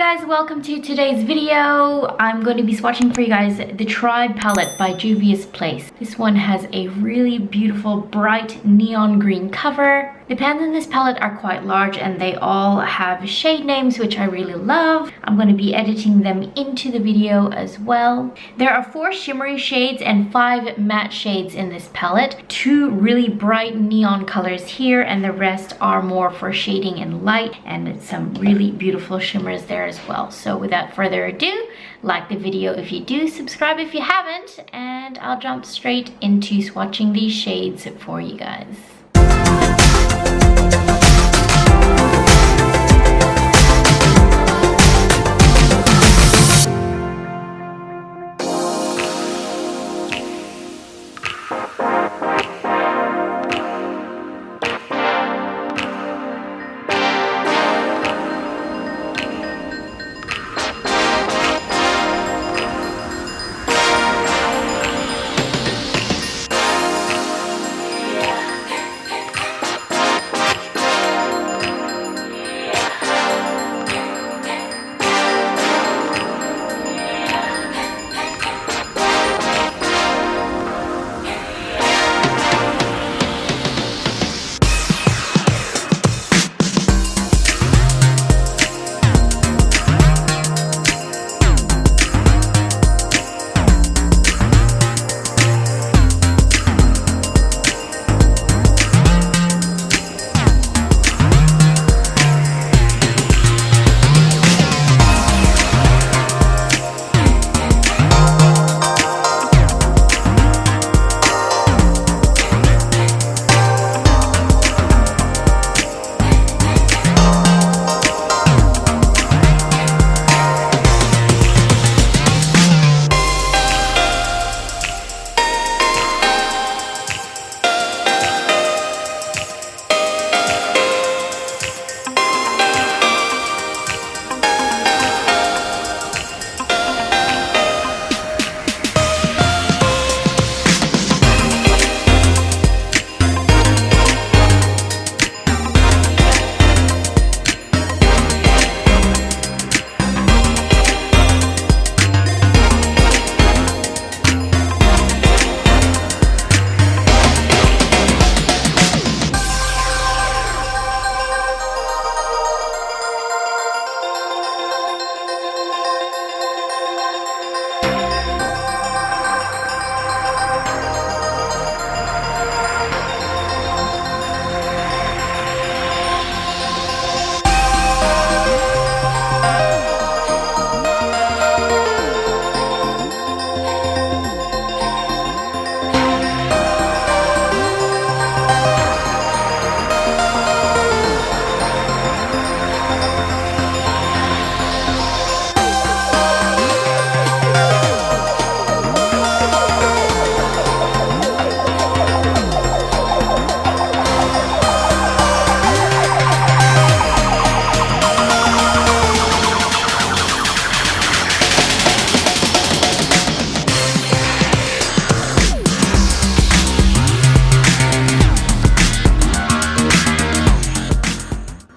guys, welcome to today's video. I'm going to be swatching for you guys the Tribe palette by Juvia's Place. This one has a really beautiful bright neon green cover. The pans in this palette are quite large and they all have shade names, which I really love. I'm going to be editing them into the video as well. There are 4 shimmery shades and 5 matte shades in this palette. 2 really bright neon colors here and the rest are more for shading and light, and some really beautiful shimmers there as well. So without further ado, like the video if you do, subscribe if you haven't, and I'll jump straight into swatching these shades for you guys.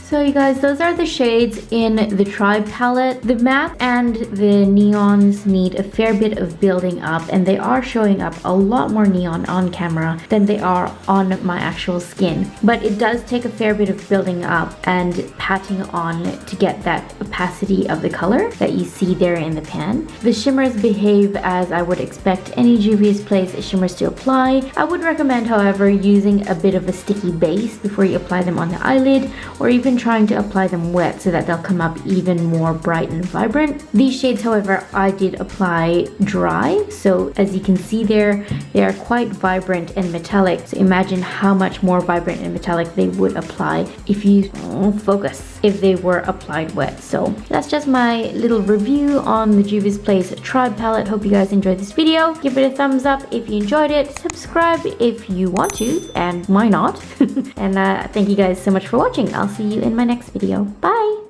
So you guys, those are the shades in the Tribe palette. The matte and the neons need a fair bit of building up, and they are showing up a lot more neon on camera than they are on my actual skin. But it does take a fair bit of building up and patting on to get that opacity of the color that you see there in the pan. The shimmers behave as I would expect any Juvia's Place shimmers to apply. I would recommend, however, using a bit of a sticky base before you apply them on the eyelid, or even trying to apply them wet so that they'll come up even more bright and vibrant. These shades, however, I did apply dry, so as you can see there, they are quite vibrant and metallic. So imagine how much more vibrant and metallic they would apply if you if they were applied wet. So that's just my little review on the Juvia's Place Tribe palette. Hope you guys enjoyed this video. Give it a thumbs up if you enjoyed it. Subscribe if you want to, and why not? And thank you guys so much for watching. I'll see you in my next video. Bye!